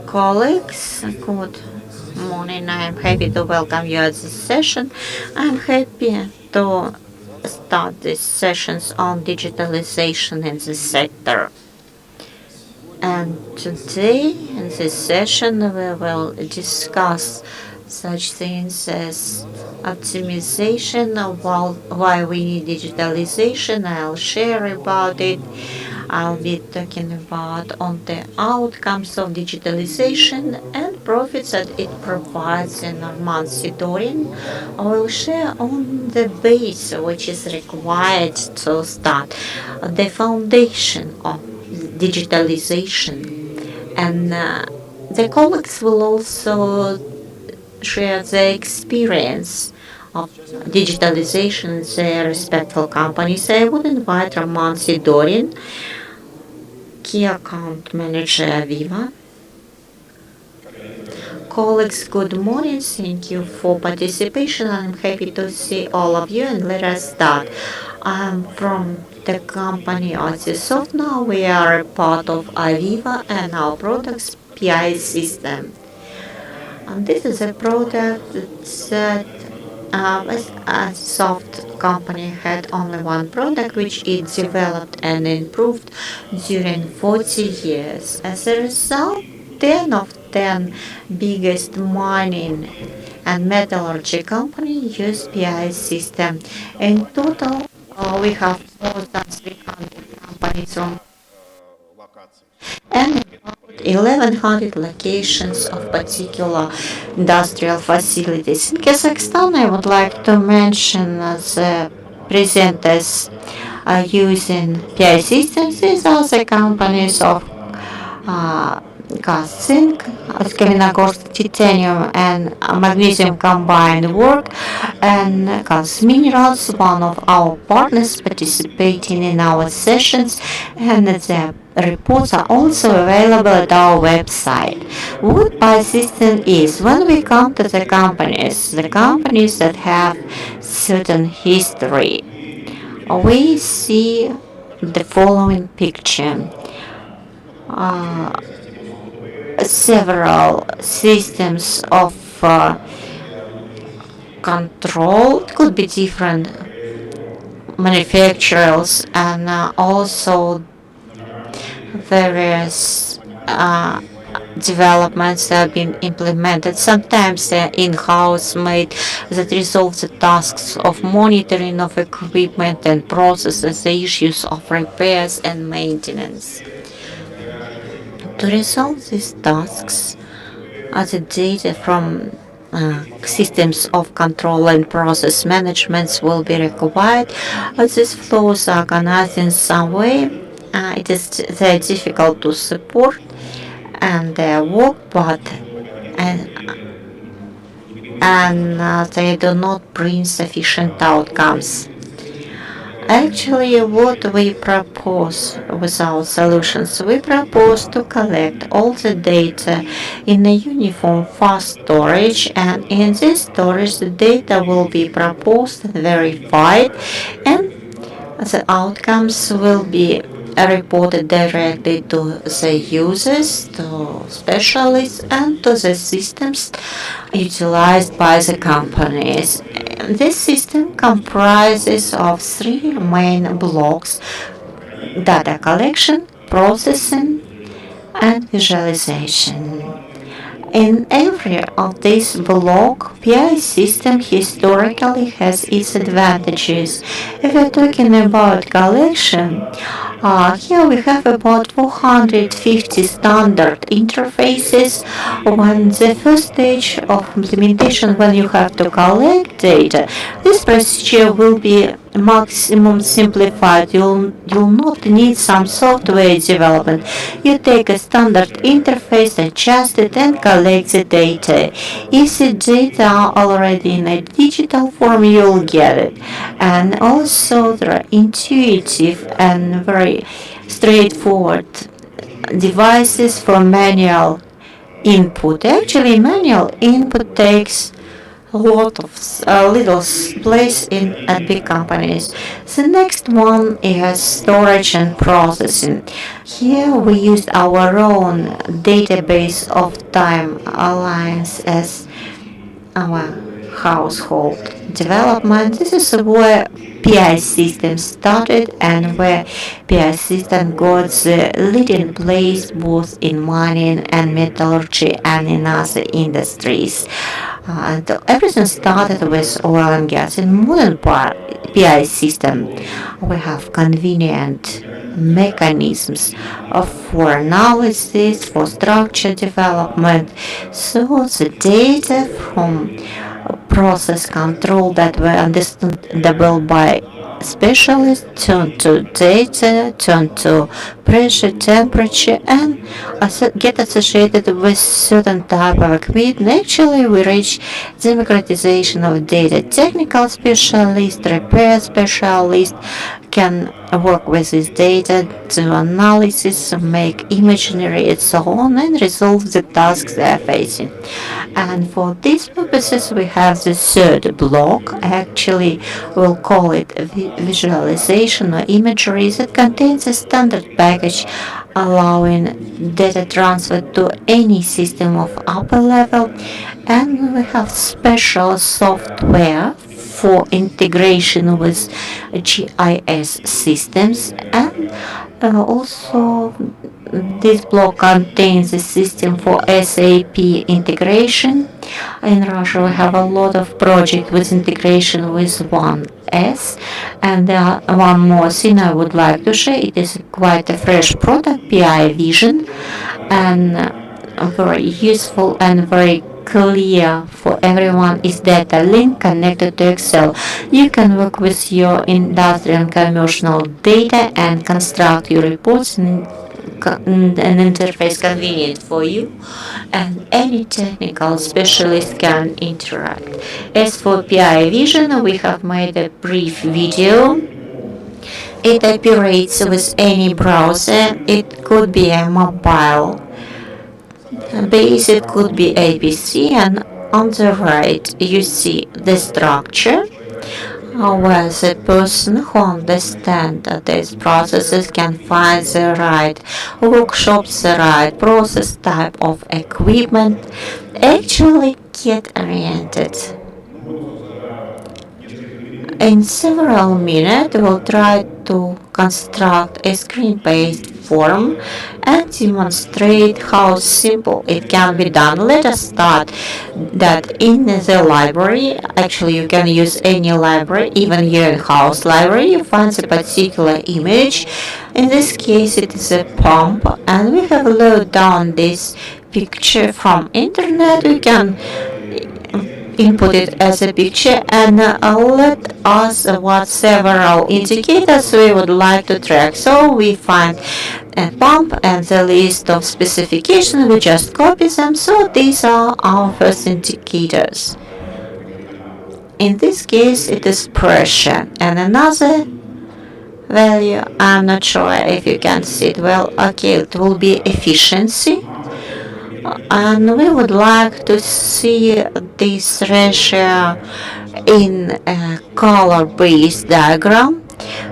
Colleagues, good morning. I'm happy to welcome you at this session. I'm happy to start these sessions on digitalization in the sector. And today in this session we will discuss such things as optimization of why we need digitalization. I'll share about it. I'll be talking about on the outcomes of digitalization and profits that it provides in Armand Sidorin. I will share on the base which is required to start the foundation of digitalization. And the colleagues will also share their experience of digitalization in their respectful companies. I would invite Roman Sidorin, Key Account Manager AVEVA. Colleagues, good morning. Thank you for participation. I'm happy to see all of you, and let us start. I'm from the company Soft now. We are a part of AVEVA and our products PI system. And this is a product that a soft company had only one product which it developed and improved during 40 years. As a result, 10 of 10 biggest mining and metallurgy companies use PI system. In total, we have more than 300 companies from and 1,100 locations of particular industrial facilities. In Kazakhstan, I would like to mention the presenters using PI systems. These are the companies of gas, zinc, Kaminogorsk titanium and magnesium combined work, and gas minerals, one of our partners participating in our sessions, and the reports are also available at our website. What PI system is? When we come to the companies that have certain history, we see the following picture. Several systems of control. It could be different manufacturers and also various developments that have been implemented. Sometimes they're in-house made that resolve the tasks of monitoring of equipment and processes, the issues of repairs and maintenance. To resolve these tasks, the data from systems of control and process management will be required. These flows are organized in some way. It is very difficult to support and their work, but they do not bring sufficient outcomes. Actually, what we propose with our solutions, we propose to collect all the data in a uniform fast storage, and in this storage the data will be proposed and verified, and the outcomes will be reported directly to the users, to specialists, and to the systems utilized by the companies. This system comprises of three main blocks: data collection, processing, and visualization. In every of these blocks, PI system historically has its advantages. If we're talking about collection, here we have about 450 standard interfaces. When the first stage of implementation, when you have to collect data, this procedure will be maximum simplified. You'll not need some software development. You take a standard interface, adjust it, and collect the data. If the data are already in a digital form, you'll get it. And also there are intuitive and very straightforward devices for manual input. Actually, manual input takes a lot of little place in at big companies. The next one is storage and processing. Here we used our own database of time alliance as our household development. This is where PI system started and where PI system got the leading place both in mining and metallurgy and in other industries. And everything started with oil and gas. In modern PI system, we have convenient mechanisms for analysis, for structure development. So the data from process control that were understandable by specialists turn to data, turn to pressure, temperature, and get associated with certain type of equipment. Actually, we reach democratization of data. Technical specialists, repair specialists can work with this data to analysis, make image generate, so on, and resolve the tasks they are facing. And for these purposes, we have the third block. Actually, we'll call it visualization or imagery that contains a standard package allowing data transfer to any system of upper level. And we have special software for integration with GIS systems, and also this block contains a system for SAP integration. In Russia, we have a lot of projects with integration with 1S. And one more thing I would like to share. It is quite a fresh product, PI Vision, and very useful and very clear for everyone is data link connected to Excel. You can work with your industrial and commercial data and construct your reports in an interface convenient for you, and any technical specialist can interact. As for PI Vision, we have made a brief video. It operates with any browser. It could be a mobile base, it could be ABC, and on the right you see the structure where the person who understands these processes can find the right workshops, the right process type of equipment, actually get oriented. In several minutes, we'll try to construct a screen-based form and demonstrate how simple it can be done. Let us start that in the library. Actually, you can use any library, even your in-house library. You find a particular image. In this case, it is a pump, and we have loaded down this picture from internet. We can input it as a picture and let us what several indicators we would like to track. So we find a pump and the list of specifications, we just copy them. So these are our first indicators. In this case it is pressure, and another value, I'm not sure if you can see it well. Okay, it will be efficiency, and we would like to see this ratio in a color-based diagram.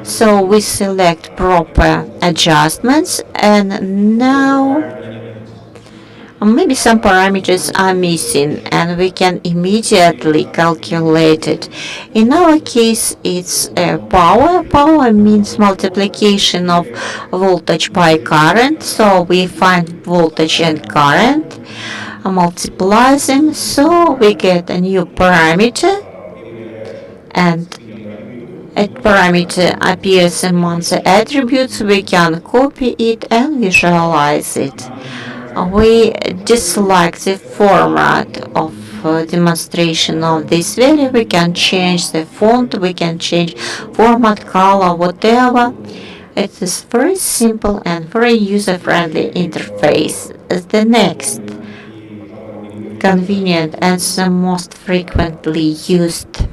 So we select proper adjustments, and now maybe some parameters are missing and we can immediately calculate it. In our case, it's power. Power means multiplication of voltage by current. So we find voltage and current, multiply them, so we get a new parameter, and a parameter appears among the attributes. We can copy it and visualize it. We dislike the format of demonstration of this value. We can change the font, we can change format, color, whatever. It is very simple and very user-friendly interface. The next convenient and the most frequently used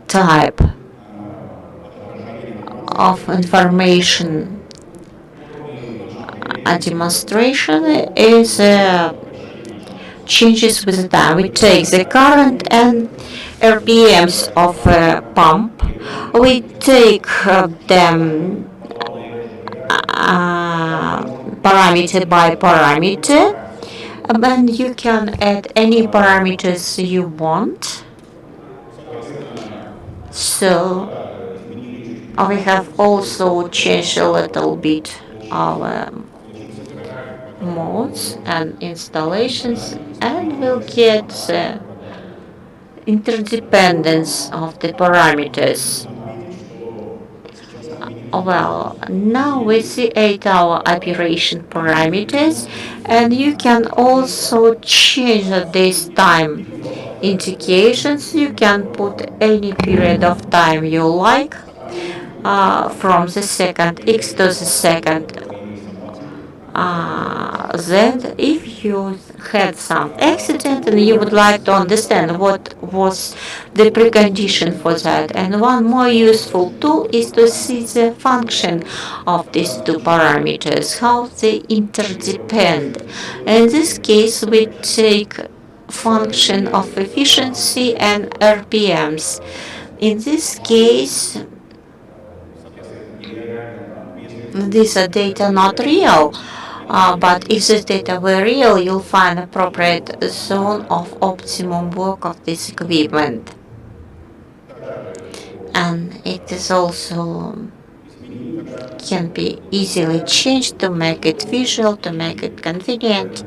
type of information a demonstration is changes with time. We take the current and RPMs of a pump. We take them parameter by parameter, and you can add any parameters you want. So we have also changed a little bit our modes and installations, and we'll get the interdependence of the parameters. Well, now we see 8-hour operation parameters, and you can also change this time indications. You can put any period of time you like, from the second X to the second Z. If you had some accident and you would like to understand what was the precondition for that, and one more useful tool is to see the function of these two parameters, how they interdepend. In this case, we take function of efficiency and RPMs. In this case, these are data not real, but if this data were real, you'll find appropriate zone of optimum work of this equipment. And it is also can be easily changed to make it visual, to make it convenient,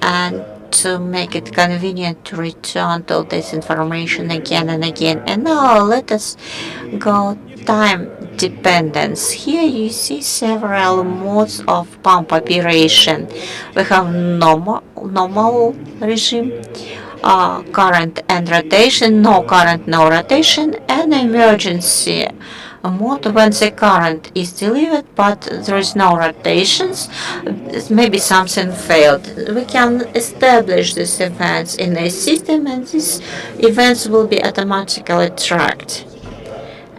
and to make it convenient to return to this information again and again. And now let us go time dependence. Here you see several modes of pump operation. We have normal regime, current and rotation, no current, no rotation, and emergency mode when the current is delivered but there is no rotations, maybe something failed. We can establish these events in a system, and these events will be automatically tracked.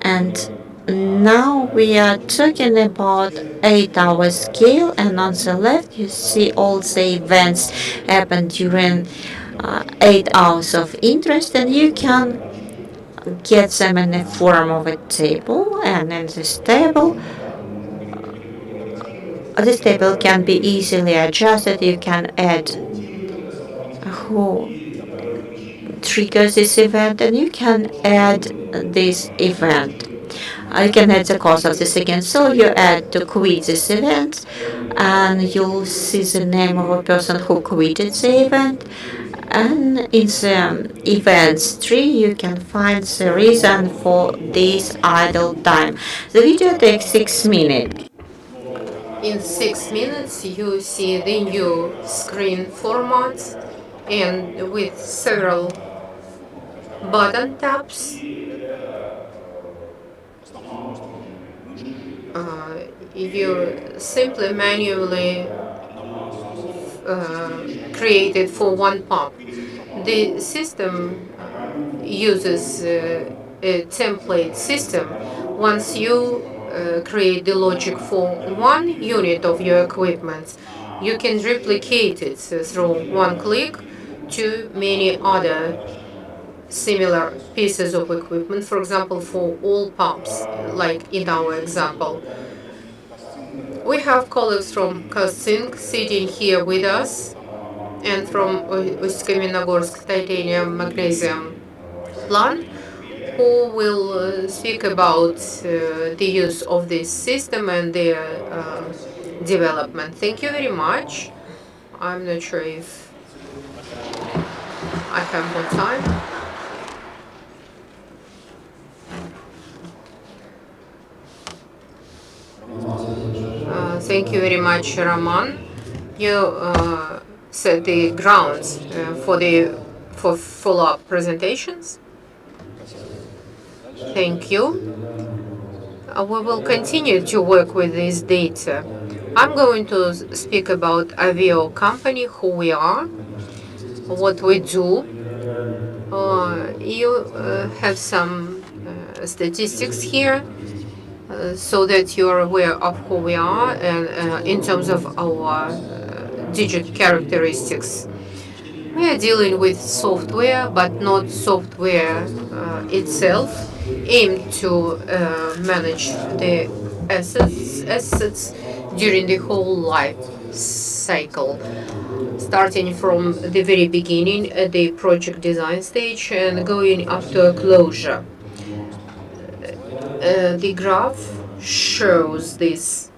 And now we are talking about 8-hour scale, and on the left you see all the events happen during 8 hours of interest, and you can get them in the form of a table. And in this table can be easily adjusted. You can add who triggers this event, and you can add this event. You can add the cause of this again. So you add to quit this event, and you'll see the name of a person who quitted the event. And in the events tree, you can find the reason for this idle time. The video takes 6 minutes. In 6 minutes, you see the new screen format, and with several button taps, you simply manually created for one pump. The system uses a template system. Once you create the logic for one unit of your equipment, you can replicate it through one click to many other similar pieces of equipment, for example, for all pumps, like in our example. We have colleagues from Kazakhstan sitting here with us, and from Uсть-Каменогорsk titanium magnesium plant, who will speak about the use of this system and their development. Thank you very much. I'm not sure if I have more time. Thank you very much, Roman. You set the grounds for follow-up presentations. Thank you. We will continue to work with this data. I'm going to speak about AVEVA company, who we are, what we do. You have some statistics here, so that you're aware of who we are and in terms of our digit characteristics. We are dealing with software, but not software itself, aimed to manage the assets during the whole life cycle, starting from the very beginning at the project design stage and going up to a closure. The graph shows this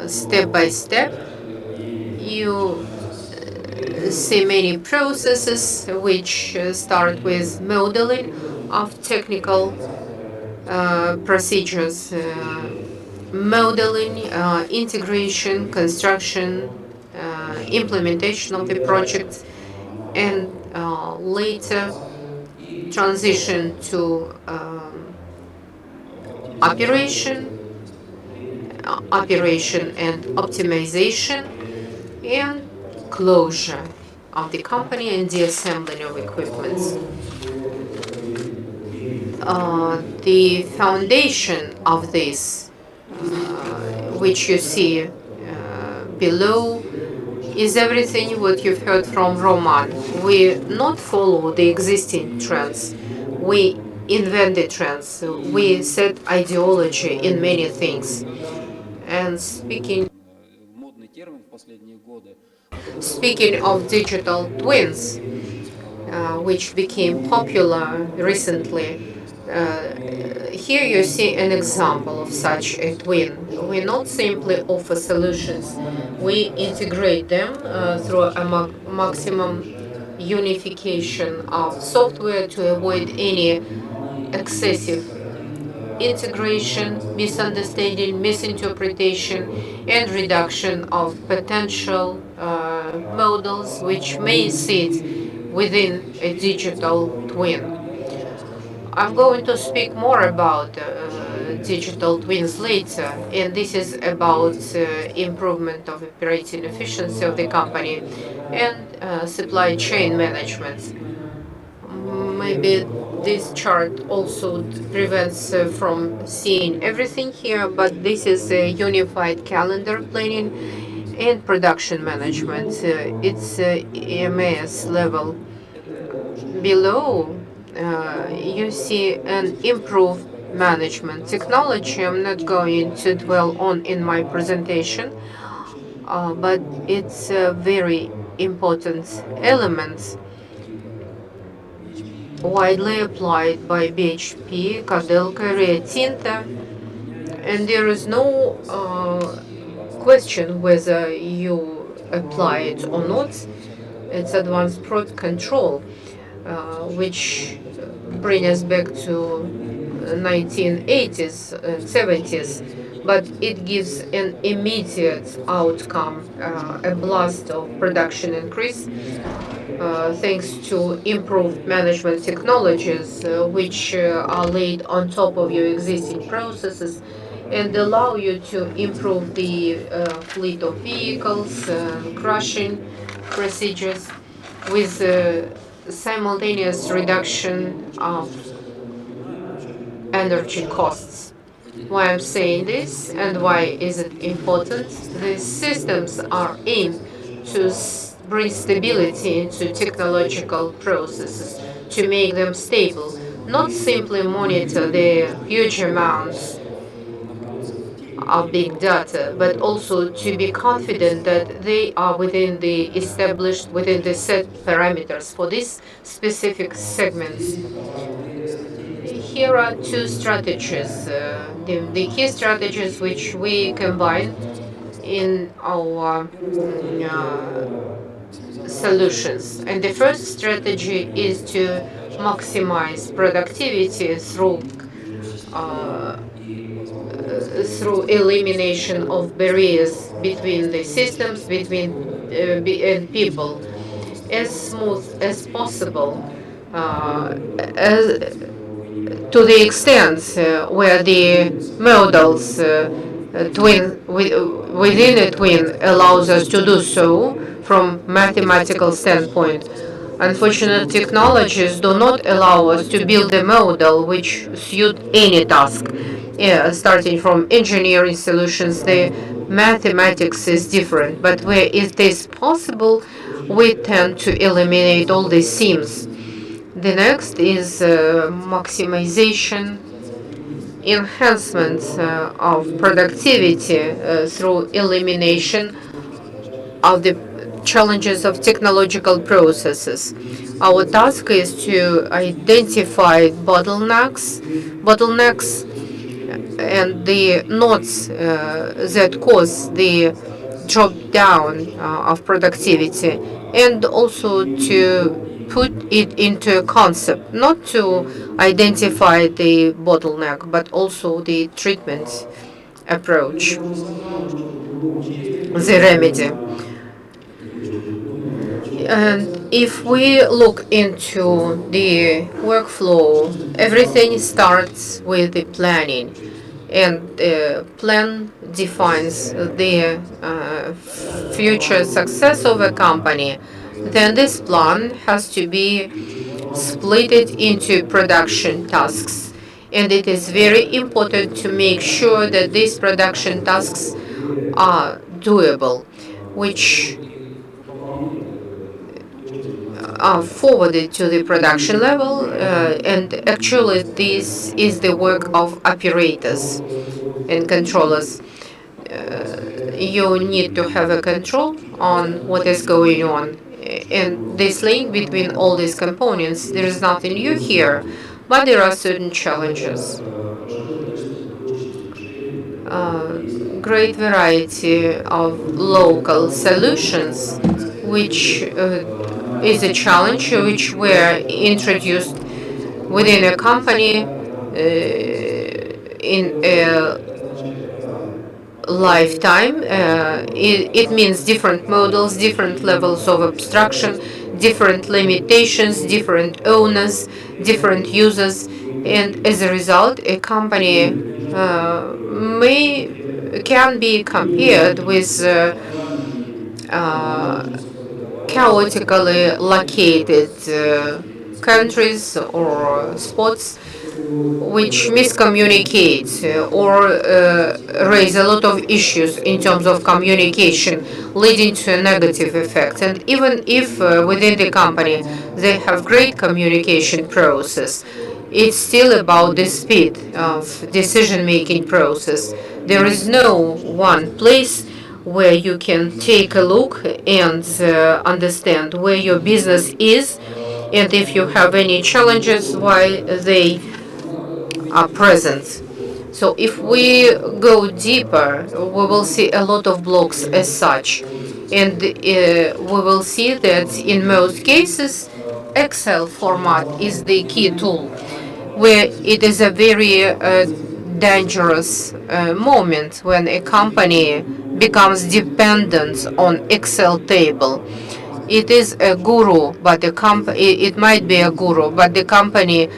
step by step. You see many processes which start with modeling of technical procedures, modeling, integration, construction, implementation of the project, and later transition to operation, operation and optimization, and closure of the company and the assembling of equipments. The foundation of this, which you see below, is everything what you've heard from Roman. We not follow the existing trends. We invent the trends. We set ideology in many things. And speaking of digital twins, which became popular recently. Here you see an example of such a twin. We not simply offer solutions, we integrate them through a maximum unification of software to avoid any excessive integration, misunderstanding, misinterpretation, and reduction of potential models which may sit within a digital twin. I'm going to speak more about digital twins later, and this is about improvement of operating efficiency of the company and supply chain management. Maybe this chart also prevents from seeing everything here, but this is a unified calendar planning and production management. It's EMS level. Below, you see an improved management technology. I'm not going to dwell on in my presentation, but it's a very important element widely applied by BHP, Codelco, Rio Tinto, and there is no question whether you apply it or not. It's advanced product control, which bring us back to 1980s and 70s, but it gives an immediate outcome, a blast of production increase, thanks to improved management technologies, which are laid on top of your existing processes and allow you to improve the fleet of vehicles, crushing procedures with simultaneous reduction of energy costs. Why I'm saying this and why is it important? These systems are aimed to bring stability into technological processes, to make them stable, not simply monitor the huge amounts of big data, but also to be confident that they are within the established, within the set parameters for these specific segments. Here are two strategies, the key strategies which we combine in our solutions. And the first strategy is to maximize productivity uh, through elimination of barriers between the systems, between and people, as smooth as possible, as, to the extent where the models within a twin allows us to do so from mathematical standpoint. Unfortunately, technologies do not allow us to build a model which suit any task. Yeah, starting from engineering solutions, the mathematics is different. But where it is possible, we tend to eliminate all these seams. The next is maximization, enhancement of productivity through elimination of the challenges of technological processes. Our task is to identify bottlenecks and the knots that cause the drop down of productivity, and also to put it into a concept, not to identify the bottleneck, but also the treatment approach, the remedy. And if we look into the workflow, everything starts with the planning. And the plan defines the future success of a company. Then this plan has to be split it into production tasks. And it is very important to make sure that these production tasks are doable, which are forwarded to the production level. And actually, this is the work of operators and controllers. You need to have a control on what is going on. And this link between all these components, there is nothing new here, but there are certain challenges. Uh, Great variety of local solutions, which is a challenge which were introduced within a company in a lifetime. It means different models, different levels of abstraction, different limitations, different owners, different users, and as a result, a company may can be compared with chaotically located countries or spots which miscommunicate or raise a lot of issues in terms of communication, leading to a negative effect. And even if within the company they have great communication process, it's still about the speed of decision-making process. There is no one place where you can take a look and understand where your business is, and if you have any challenges, why they are present. So if we go deeper, we will see a lot of blocks as such. And we will see that in most cases, Excel format is the key tool, where it is a very dangerous moment when a company becomes dependent on Excel table. It is a guru, but it might be a guru, but the company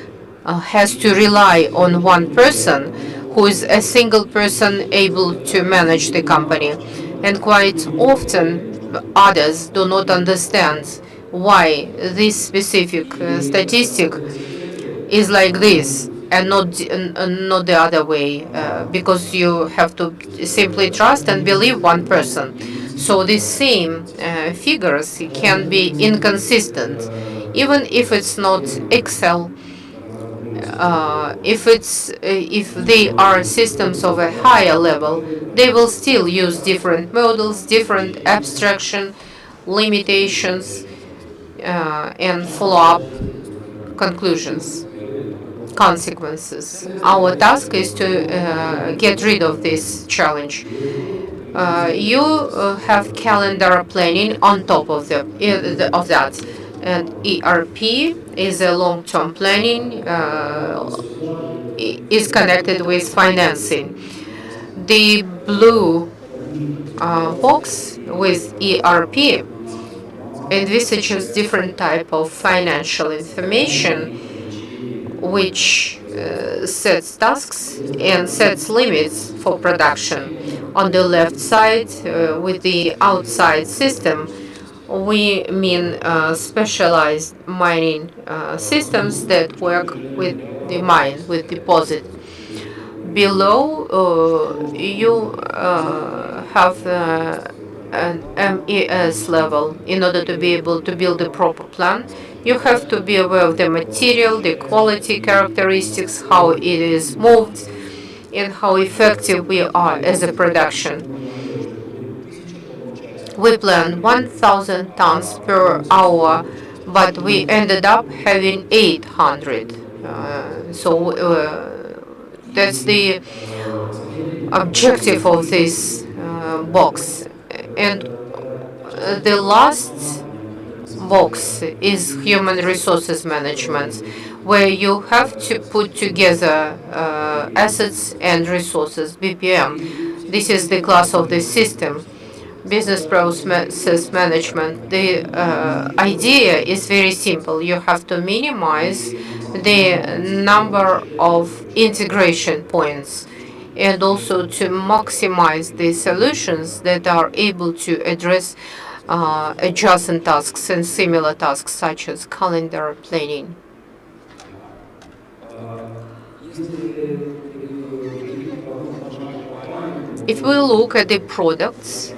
has to rely on one person who is a single person able to manage the company. And quite often, others do not understand why this specific statistic is like this and not the other way, because you have to simply trust and believe one person. So these same figures can be inconsistent, even if it's not Excel. If they are systems of a higher level, they will still use different models, different abstraction limitations, and follow up conclusions, consequences. Our task is to get rid of this challenge. You have calendar planning on top of of that, and ERP is a long-term planning. Is connected with financing. The blue box with ERP envisages different type of financial information which sets tasks and sets limits for production. On the left side, with the outside system, we mean specialized mining systems that work with the mine, with deposit. Below, you have an MES level. In order to be able to build a proper plan, you have to be aware of the material, the quality characteristics, how it is moved, and how effective we are as a production. We planned 1,000 tons per hour, but we ended up having 800. That's the objective of this box. And the last box is human resources management, where you have to put together assets and resources, BPM. This is the class of the system, business process management. The idea is very simple. You have to minimize the number of integration points and also to maximize the solutions that are able to address adjacent tasks and similar tasks such as calendar planning. If we look at the products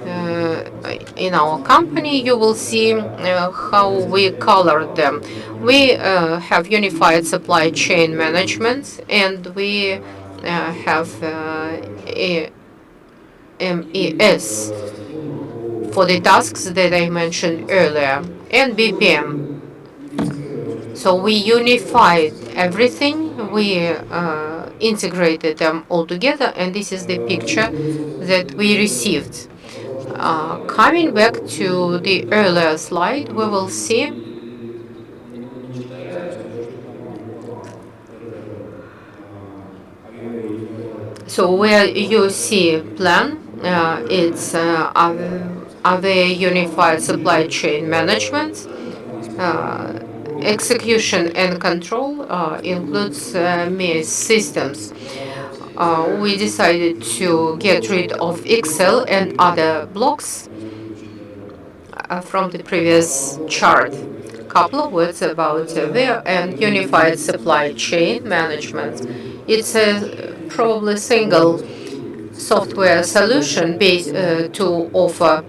in our company, you will see how we colored them. We have unified supply chain management, and we have MES for the tasks that I mentioned earlier, and BPM. So we unified everything, we integrated them all together, and this is the picture that we received. Coming back to the earlier slide, we will see. So where you see plan, it's AVEVA Unified Supply Chain Management. Uh, Execution and control includes MES systems. We decided to get rid of Excel and other blocks from the previous chart. Couple of words about AVEVA and Unified Supply Chain Management. It's a probably single software solution based to offer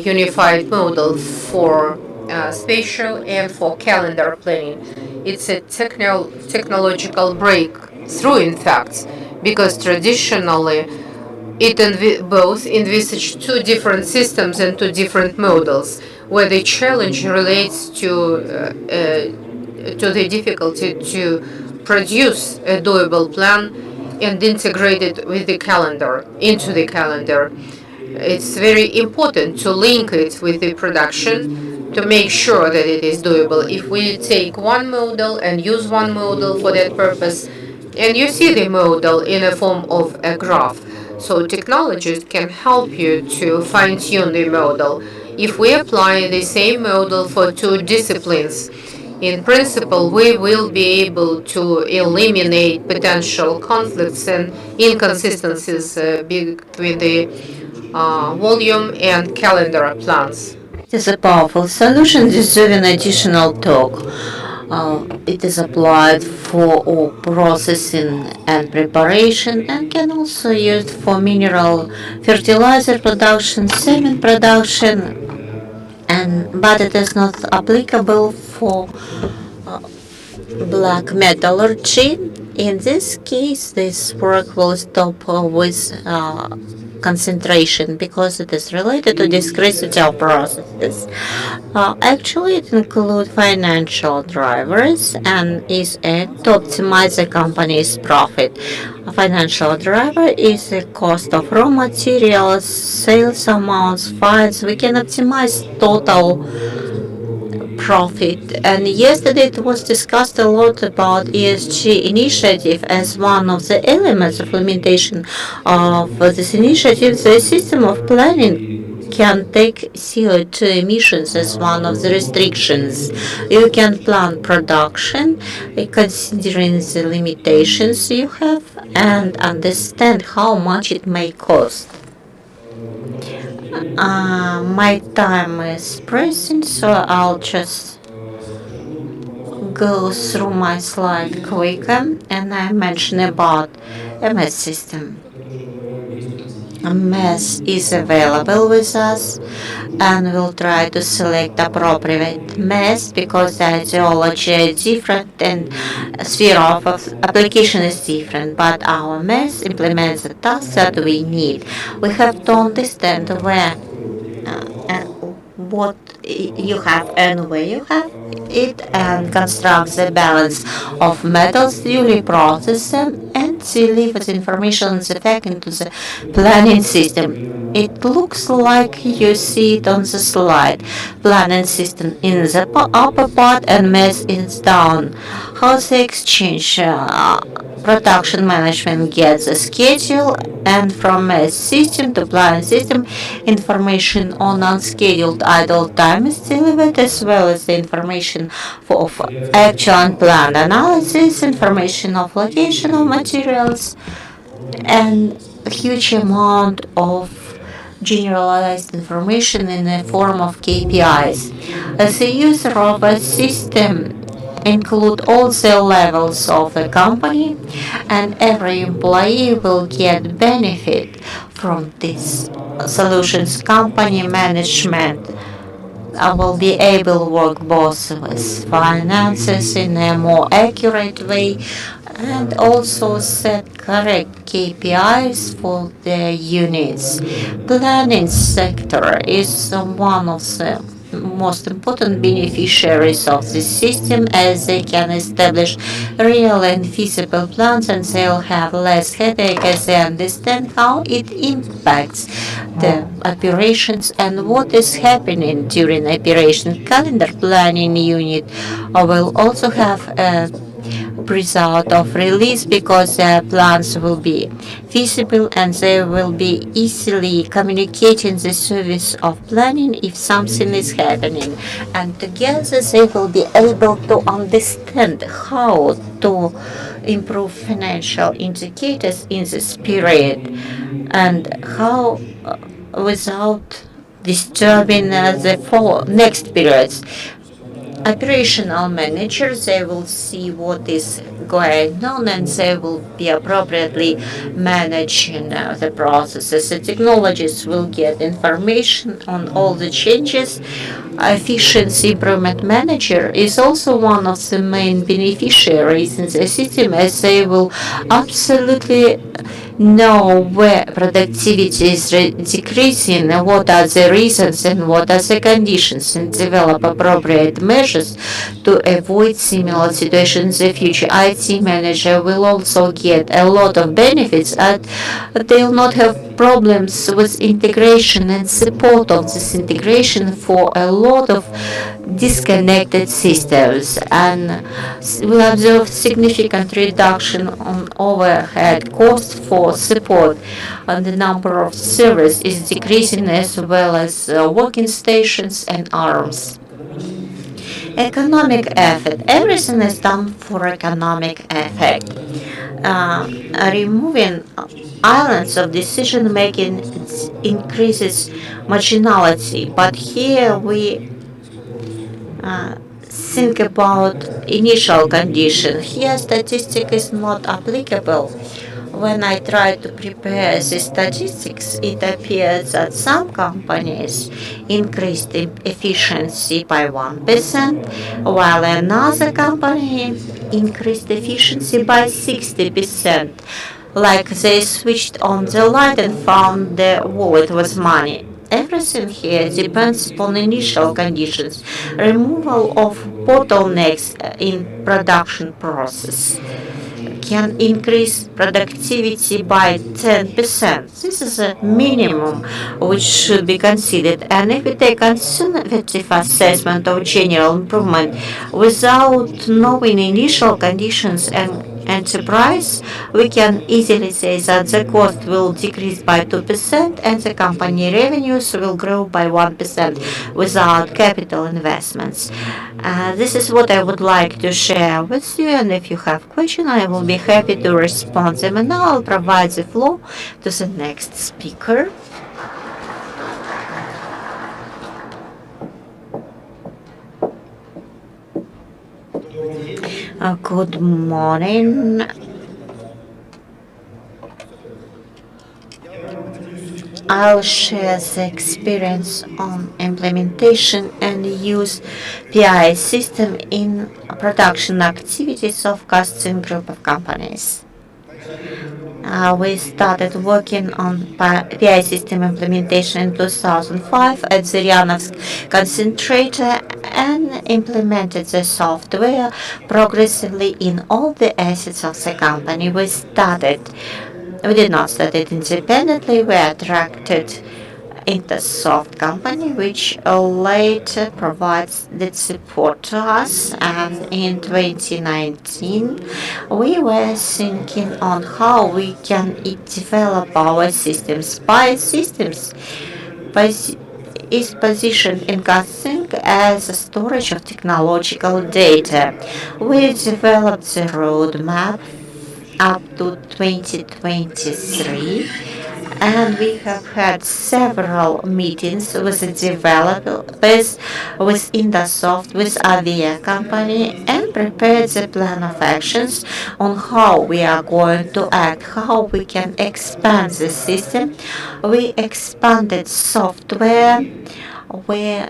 unified model for spatial and for calendar planning. It's a technological breakthrough, in fact, because traditionally it both envisaged two different systems and two different models, where the challenge relates to the difficulty to produce a doable plan and integrate it with the calendar, into the calendar. It's very important to link it with the production to make sure that it is doable. If we take one model and use one model for that purpose, and you see the model in a form of a graph, so technologies can help you to fine-tune the model. If we apply the same model for two disciplines, in principle, we will be able to eliminate potential conflicts and inconsistencies between the volume and calendar plans. It is a powerful solution deserving additional talk. It is applied for all processing and preparation and can also used for mineral fertilizer production, cement production, and but it is not applicable for uh, black metallurgy. In this case, this work will stop with concentration because it is related to discrete of processes. Actually, it includes financial drivers and is aimed to optimize the company's profit. A financial driver is the cost of raw materials, sales amounts, files. We can optimize total profit. And yesterday it was discussed a lot about ESG initiative as one of the elements of implementation of this initiative. The system of planning can take CO2 emissions as one of the restrictions. You can plan production considering the limitations you have and understand how much it may cost. My time is pressing, so I'll just go through my slide quicker and I mention about MS system. A mess is available with us, and we'll try to select appropriate mess because the ideology is different and sphere of application is different, but our mess implements the tasks that we need. We have to understand where and what you have and where you have it, and construct the balance of metals, duly process them, and deliver the information and the fact into the planning system. It looks like you see it on the slide. Planning system in the upper part and mess is down. How the exchange production management gets a schedule, and from a system to planning system, information on unscheduled idle time is delivered, as well as the information of actual and planned analysis, information of location of materials, and a huge amount of generalized information in the form of KPIs. As a user of a system, include all the levels of the company, and every employee will get benefit from this solutions. Company management I will be able to work both with finances in a more accurate way and also set correct KPIs for the units. Planning sector is one of the most important beneficiaries of this system, as they can establish real and feasible plans, and they'll have less headache as they understand how it impacts the operations and what is happening during operation. Calendar planning unit will also have a result of release because their plans will be feasible, and they will be easily communicating the service of planning if something is happening, and together they will be able to understand how to improve financial indicators in this period, and how without disturbing the next periods. Operational managers, they will see what is going on, and they will be appropriately managing the processes. The technologists will get information on all the changes. Efficiency improvement manager is also one of the main beneficiaries in the system, as they will absolutely know where productivity is decreasing, what are the reasons and what are the conditions, and develop appropriate measures to avoid similar situations in the future. IT manager will also get a lot of benefits, and they will not have problems with integration and support of this integration for a lot of disconnected systems, and we observe significant reduction on overhead costs for support, and the number of servers is decreasing, as well as working stations and arms. Economic effect. Everything is done for economic effect. Uh, Removing islands of decision making increases marginality, but here we think about initial condition. Here statistic is not applicable. When I try to prepare the statistics, it appears that some companies increased efficiency by 1%, while another company increased efficiency by 60%. Like they switched on the light and found the wallet with money. Everything here depends upon initial conditions. Removal of bottlenecks in production process can increase productivity by 10%. This is a minimum which should be considered. And if we take conservative assessment of general improvement without knowing initial conditions and enterprise, we can easily say that the cost will decrease by 2% and the company revenues will grow by 1% without capital investments. This is what I would like to share with you, and if you have questions, I will be happy to respond them. And now I'll provide the floor to the next speaker. Good morning. I'll share the experience on implementation and use PI system in production activities of Kazakhstan group of companies. We started working on PI system implementation in 2005 at the Ryanovsk concentrator and implemented the software progressively in all the assets of the company. We did not start it independently. We attracted Intersoft company, which later provides the support to us. And in 2019, we were thinking on how we can develop our systems. By systems, is positioned in Kazakhstan as a storage of technological data. We developed the roadmap up to 2023, and we have had several meetings with the developers, with Indasoft, with AVEVA company, and prepared the plan of actions on how we are going to act, how we can expand the system. We expanded software, we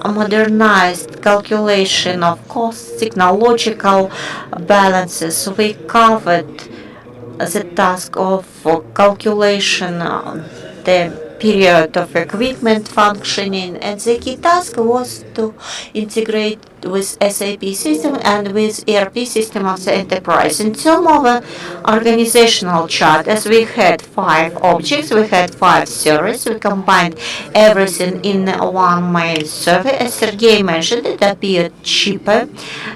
modernized calculation of costs, technological balances. We covered the task of calculation, the period of equipment functioning, and the key task was to integrate with SAP system and with ERP system of the enterprise. In terms of organizational chart, as we had 5 objects, we had 5 servers, we combined everything in one main server. As Sergey mentioned, it appeared cheaper,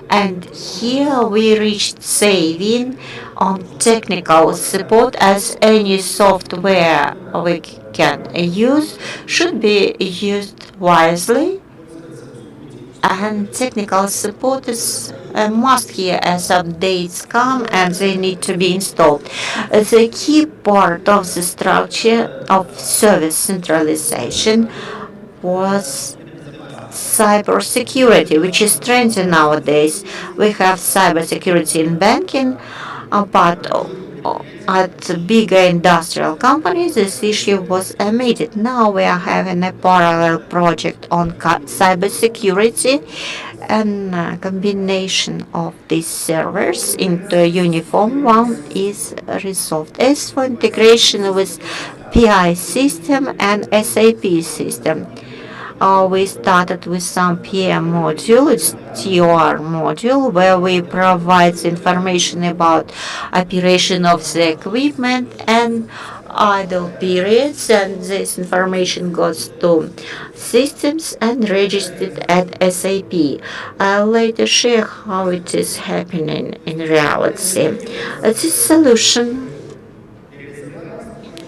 and here we reached saving on technical support, as any software we can use should be used wisely, and technical support is a must here as updates come and they need to be installed. The key part of the structure of service centralization was cybersecurity, which is trendy nowadays. We have cybersecurity in banking, but at bigger industrial companies, this issue was omitted. Now we are having a parallel project on cybersecurity, and a combination of these servers into a uniform one is resolved. As for integration with PI system and SAP system, we started with some PM module, it's TOR module, where we provide information about operation of the equipment and idle periods, and this information goes to systems and registered at SAP. I'll later share how it is happening in reality. This solution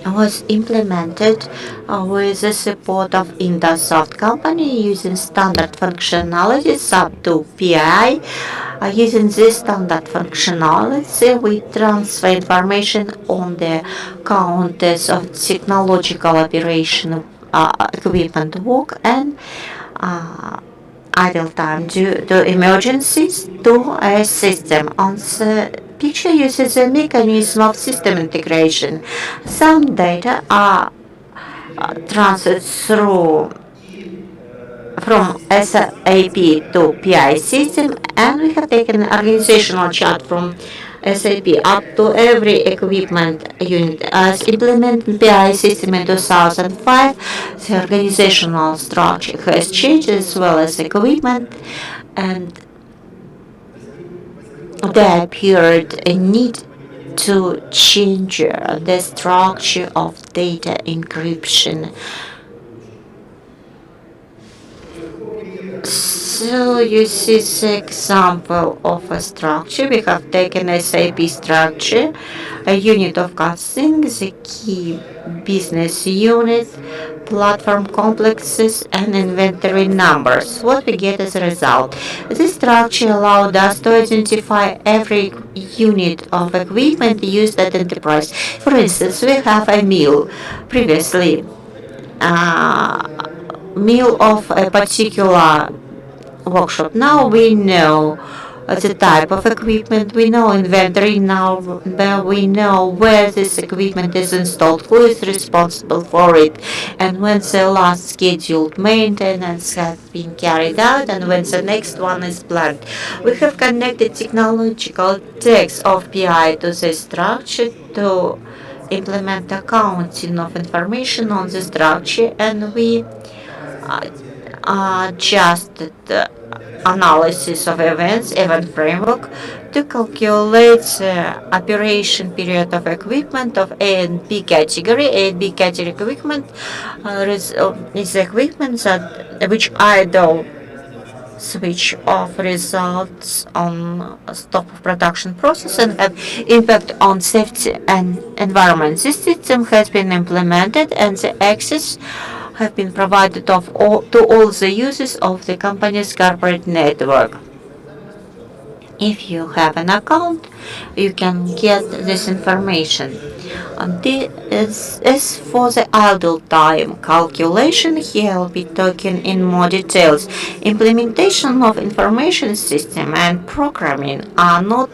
was implemented with the support of Indasoft company using standard functionalities up to PI. Using this standard functionality, we transfer information on the counters of technological operation equipment work and idle time due to emergencies to a system. On the picture uses a mechanism of system integration. Some data are transferred through from SAP to PI system, and we have taken an organizational chart from SAP up to every equipment unit. As implemented PI system in 2005, the organizational structure has changed as well as equipment, and there appeared a need to change the structure of data encryption. So you see the example of a structure. We have taken SAP structure, a unit of costing, the key business unit, platform complexes, and inventory numbers. What we get as a result? This structure allowed us to identify every unit of equipment used at enterprise. For instance, we have a mill previously. Mill of a particular workshop. Now we know the type of equipment, we know inventory number, we know where this equipment is installed, who is responsible for it, and when the last scheduled maintenance has been carried out, and when the next one is planned. We have connected technological text of PI to the structure to implement accounting of information on the structure, and we adjusted the analysis of events, event framework, to calculate the operation period of equipment of A and B category. A and B category equipment is equipment that which idle switch off results on stop of production process and have impact on safety and environment. This system has been implemented and the access have been provided to all the users of the company's corporate network. If you have an account, you can get this information. And as for the idle time calculation, here I'll be talking in more details. Implementation of information system and programming are not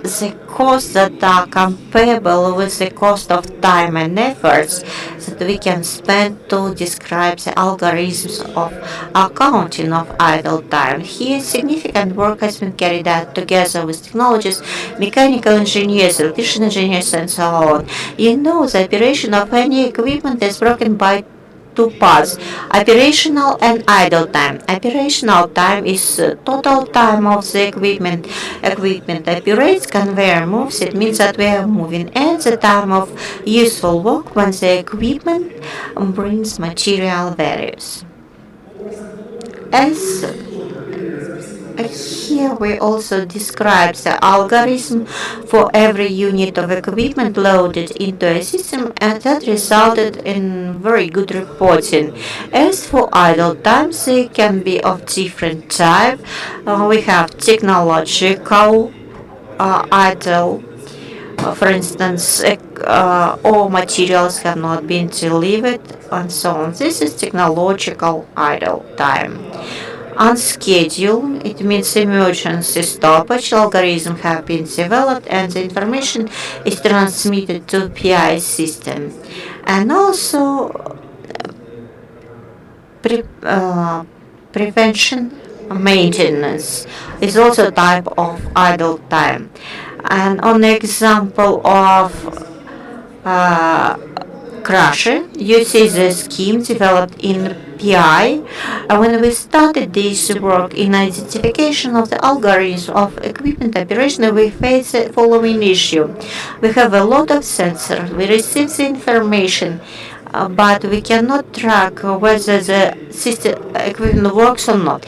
the costs that are comparable with the cost of time and efforts that we can spend to describe the algorithms of accounting of idle time. Here, significant work has been carried out together with technologists, mechanical engineers, electrician engineers, and so on. You know, the operation of any equipment is broken by two parts, operational and idle time. Operational time is total time of the equipment. Equipment operates, conveyor moves, it means that we are moving, and the time of useful work when the equipment brings material values. As here we also describe the algorithm for every unit of equipment loaded into a system, and that resulted in very good reporting. As for idle times, they can be of different type. We have technological idle. For instance, all materials have not been delivered and so on. This is technological idle time. Unscheduled, it means emergency stoppage. Algorithms have been developed and the information is transmitted to PI system. And also prevention maintenance is also a type of idle time. And on the example of crusher, you see the scheme developed in PI. When we started this work in identification of the algorithms of equipment operation, we face the following issue. We have a lot of sensors. We receive the information, but we cannot track whether the system equipment works or not.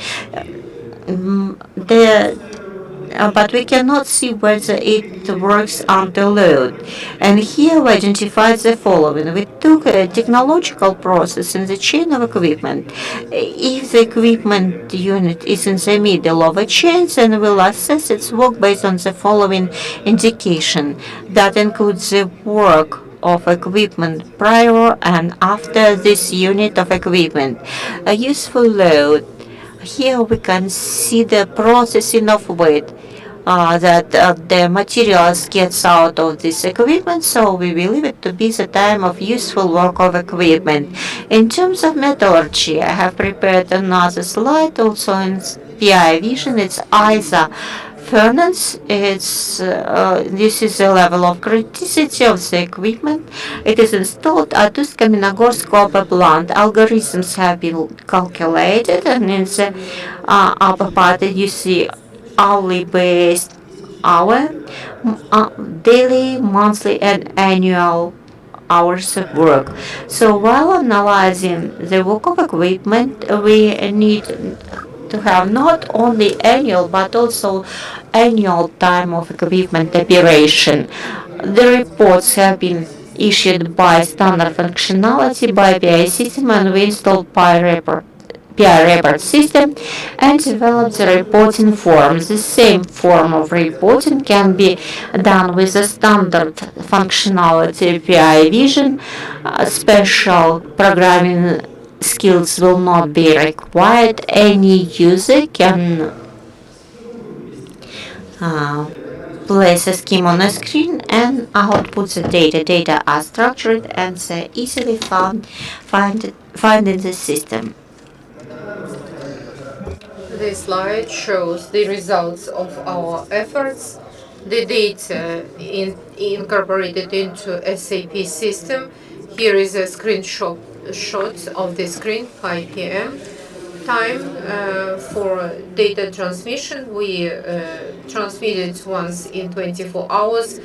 But we cannot see whether it works under load. And here we identified the following. We took a technological process in the chain of equipment. If the equipment unit is in the middle of a chain, then we'll assess its work based on the following indication. That includes the work of equipment prior and after this unit of equipment. A useful load. Here we can see the processing of weight that the materials gets out of this equipment, so we believe it to be the time of useful work of equipment. In terms of metallurgy, I have prepared another slide also in PI vision. It's ISA furnace. This is the level of criticity of the equipment. It is installed at Uсть-Каменогорск copper plant. Algorithms have been calculated, and in the upper part you see hourly based hour, daily, monthly, and annual hours of work. So while analyzing the work of equipment, we need to have not only annual but also annual time of equipment operation. The reports have been issued by standard functionality by PI system, and we installed PI report system and developed the reporting forms. The same form of reporting can be done with the standard functionality PI vision. Special programming skills will not be required. Any user can uh, place a scheme on a screen and output the data. Data are structured and easily find in the system. This slide shows the results of our efforts. The data incorporated into SAP system. Here is a screenshot shot of the screen, 5 p.m. Time for data transmission. We transmit it once in 24 hours.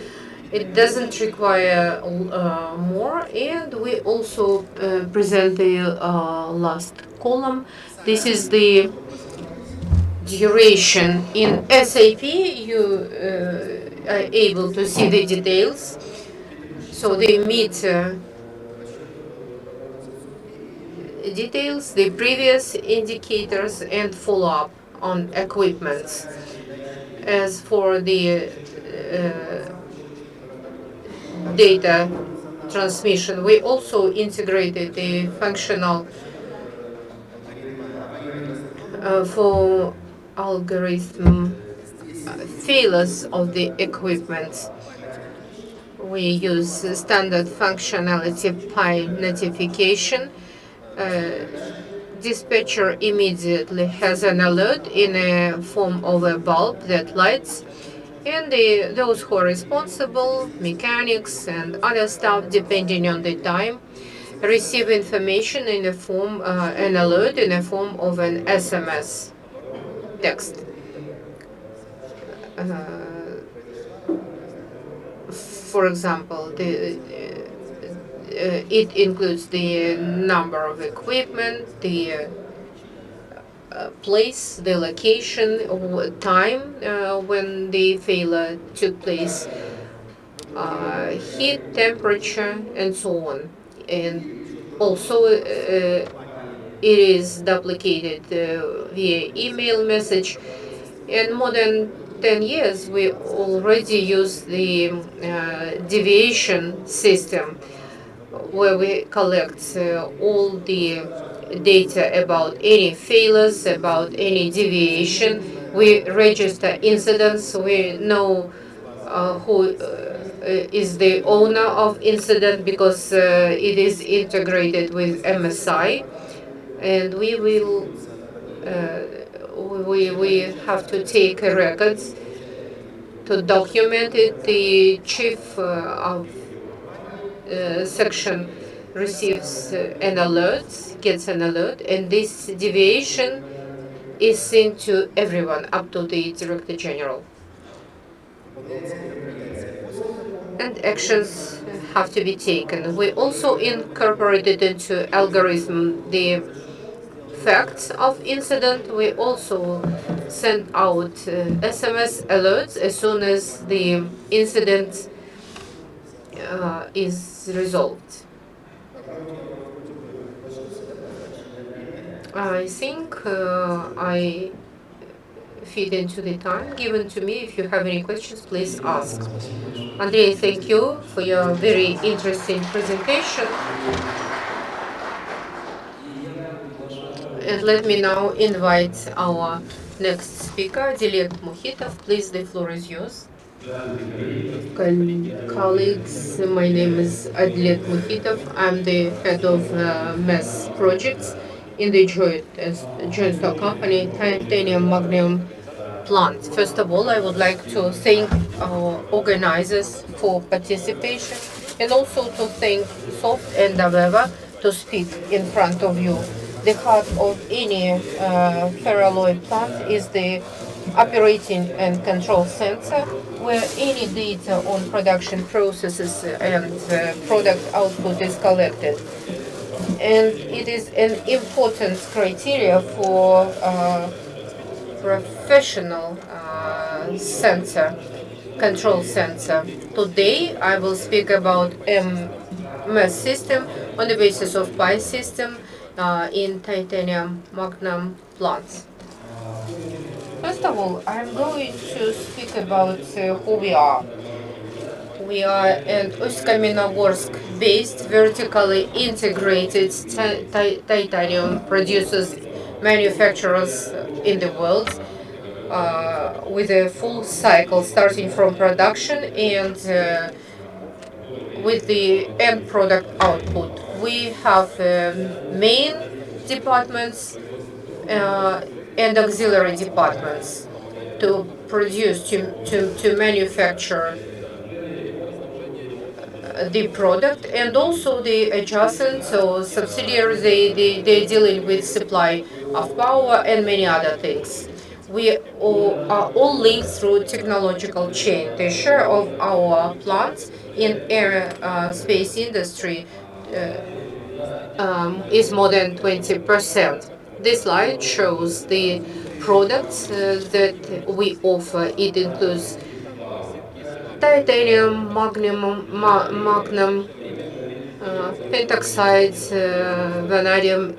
It doesn't require more, and we also present the last column. This is the duration in SAP. You are able to see the details. So the meter details, the previous indicators, and follow-up on equipment. As for the data transmission, we also integrated the functional for algorithm failures of the equipment. We use standard functionality by notification. Dispatcher immediately has an alert in a form of a bulb that lights, and those who are responsible, mechanics and other staff, depending on the time, receive information in the form, an alert in the form of an SMS text. For example, it includes the number of equipment, the place, the location, time when the failure took place, heat, temperature, and so on. And also, it is duplicated via email message. In more than 10 years, we already use the deviation system where we collect all the data about any failures, about any deviation. We register incidents. We know who is the owner of incident because it is integrated with MSI, and we have to take records to document it. The chief of section receives an alert, gets an alert, and this deviation is sent to everyone up to the Director General. And actions have to be taken. We also incorporated into algorithm the facts of incident. We also send out SMS alerts as soon as the incident is resolved. I think I fit into the time given to me. If you have any questions, please ask. Andrei, thank you for your very interesting presentation. And let me now invite our next speaker, Dilek Mukhitov. Please, the floor is yours. Colleagues, my name is Adlet Mukhitov. I'm the head of mass projects in the joint stock company Titanium Magnesium plant. First of all, I would like to thank our organizers for participation and also to thank SOFT and AVEVA to speak in front of you. The heart of any ferroalloy plant is the operating and control center where any data on production processes and product output is collected. And it is an important criteria for professional sensor, control sensor. Today I will speak about MS system on the basis of PI system in titanium magnum plants. First of all, I'm going to speak about who we are. We are an Uсть-Kamenogorsk-based, vertically integrated titanium producers, manufacturers in the world. with a full cycle starting from production and with the end product output. We have main departments uh, and auxiliary departments to produce, to manufacture the product, and also the adjacent, so subsidiaries, they're dealing with supply of power and many other things. We all are all linked through technological chain. The share of our plants in aerospace industry is more than 20%. This slide shows the products that we offer. It includes titanium, magnum, pentoxides, vanadium,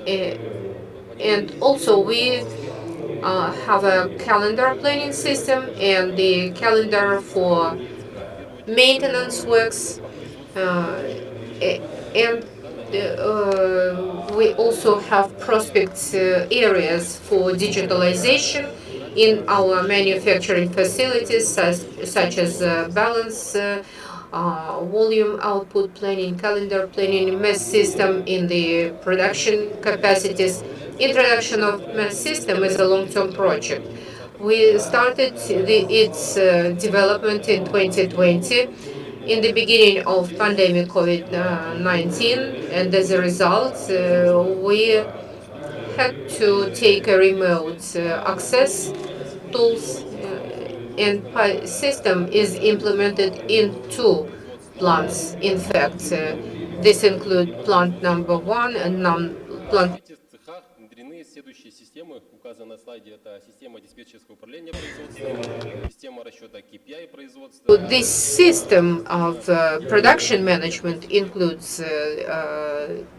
and also we have a calendar planning system and the calendar for maintenance works, uh, and we also have prospects areas for digitalization in our manufacturing facilities, such as balance, volume output planning, calendar planning, mass system in the production capacities. Introduction of mass system is a long-term project. We started its development in 2020 in the beginning of pandemic COVID-19, and as a result, we had to take a remote access tools, and system is implemented in two plants. In fact, this include plant number one and plant. This system of production management includes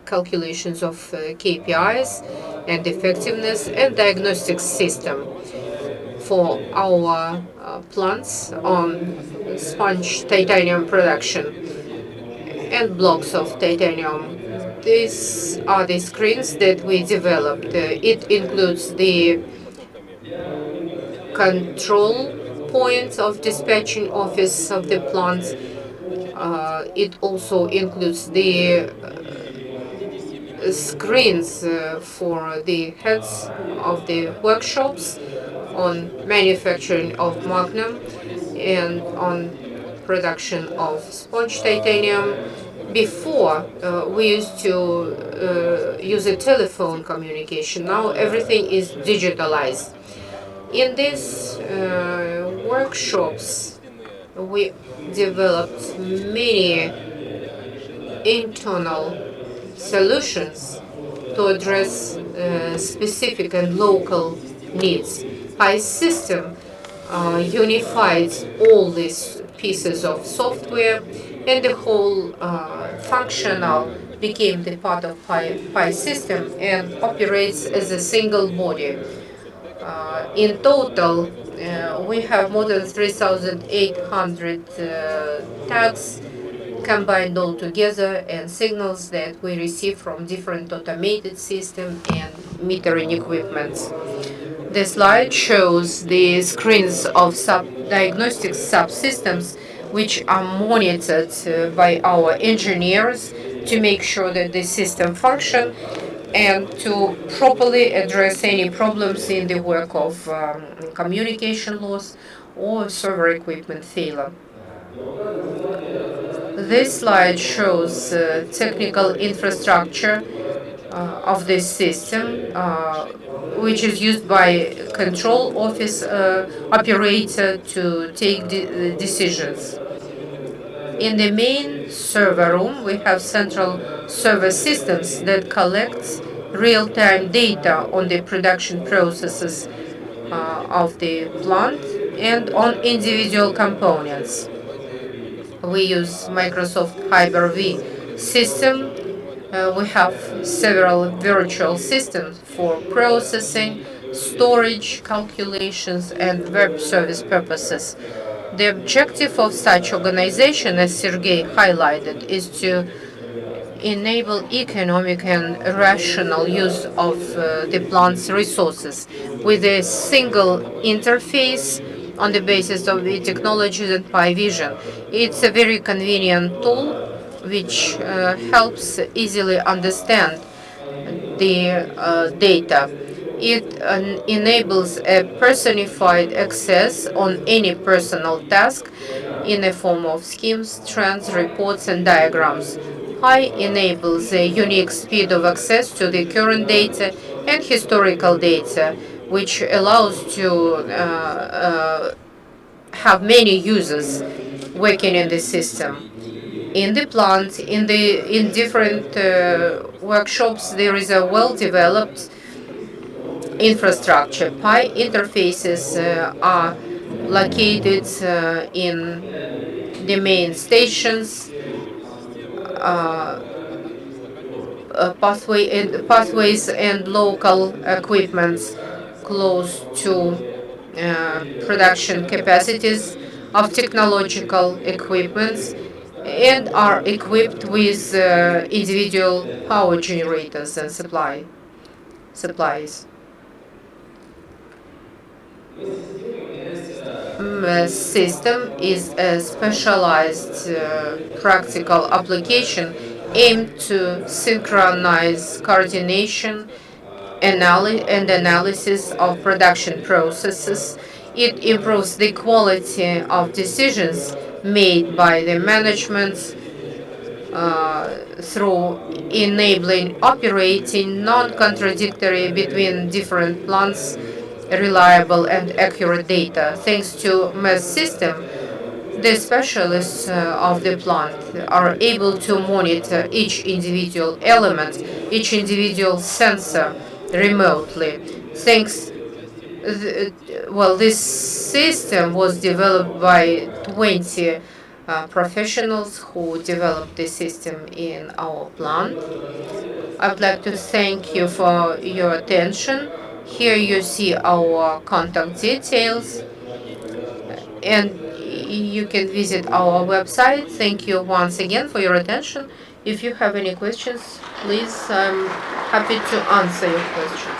calculations of KPIs and effectiveness and diagnostic system for our plants on sponge titanium production and blocks of titanium. These are the screens that we developed. It includes the control points of dispatching office of the plants. It also includes the screens for the heads of the workshops on manufacturing of magnum and on production of sponge titanium. Before, we used to use a telephone communication. Now everything is digitalized. In these workshops, we developed many internal solutions to address specific and local needs. Pi system unified all these pieces of software, and the whole functional became the part of Pi system and operates as a single body. In total, we have more than 3,800 tags combined all together and signals that we receive from different automated system and metering equipment. The slide shows the screens of diagnostic subsystems which are monitored by our engineers to make sure that the system function and to properly address any problems in the work of communication loss or server equipment failure. This slide shows technical infrastructure of this system, which is used by control office operator to take decisions. In the main server room, we have central server systems that collects real-time data on the production processes of the plant and on individual components. We use Microsoft Hyper-V system. We have several virtual systems for processing, storage, calculations, and web service purposes. The objective of such organization, as Sergey highlighted, is to enable economic and rational use of the plant's resources with a single interface on the basis of the technologies and Pi Vision. It's a very convenient tool which helps easily understand the data. It enables a personified access on any personal task in the form of schemes, trends, reports, and diagrams. Pi enables a unique speed of access to the current data and historical data, which allows to have many users working in the system. In the plant, in different workshops, there is a well-developed infrastructure. Pi interfaces are located in the main stations, uh, pathways and local equipments close to production capacities of technological equipments and are equipped with individual power generators and supplies. System is a specialized practical application aimed to synchronize coordination and analysis of production processes. It improves the quality of decisions made by the management through enabling operating non-contradictory between different plants, reliable and accurate data. Thanks to MES system, the specialists of the plant are able to monitor each individual element, each individual sensor remotely. Thanks, well, this system was developed by 20 professionals who developed the system in our plant. I would like to thank you for your attention. Here you see our contact details, and you can visit our website. Thank you once again for your attention. If you have any questions, please, I'm happy to answer your questions.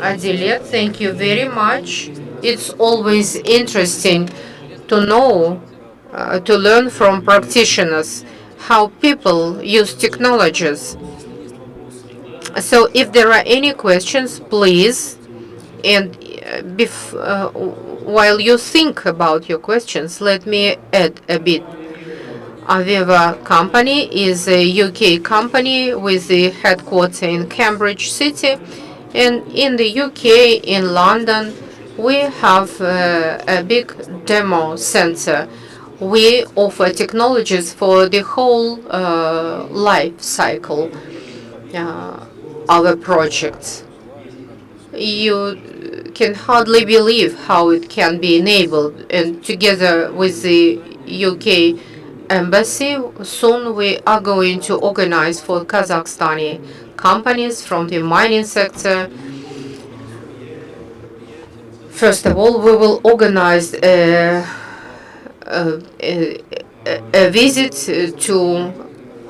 Adile, thank you very much. It's always interesting to know, to learn from practitioners how people use technologies. So if there are any questions, please, and while you think about your questions, let me add a bit. AVEVA company is a UK company with the headquarters in Cambridge City. And in the UK, in London, we have a big demo center. We offer technologies for the whole life cycle uh, of a project. You can hardly believe how it can be enabled. And together with the UK embassy, soon we are going to organize for Kazakhstani companies from the mining sector. First of all, we will organize a visit to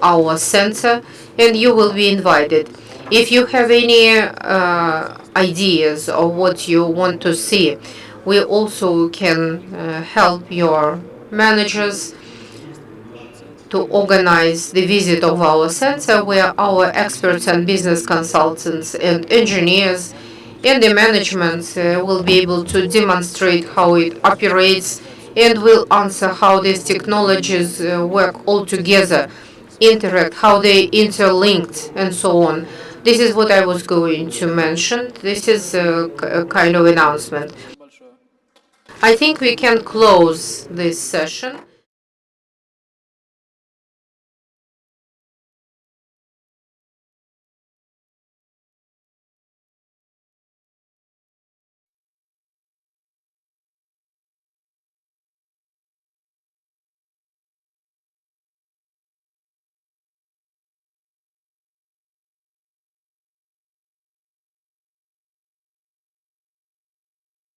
our center, and you will be invited. If you have any ideas of what you want to see, we also can help your managers to organize the visit of our center, where our experts and business consultants and engineers and the management will be able to demonstrate how it operates and will answer how these technologies work all together, interact, how they interlinked, and so on. This is what I was going to mention. This is a kind of announcement. I think we can close this session.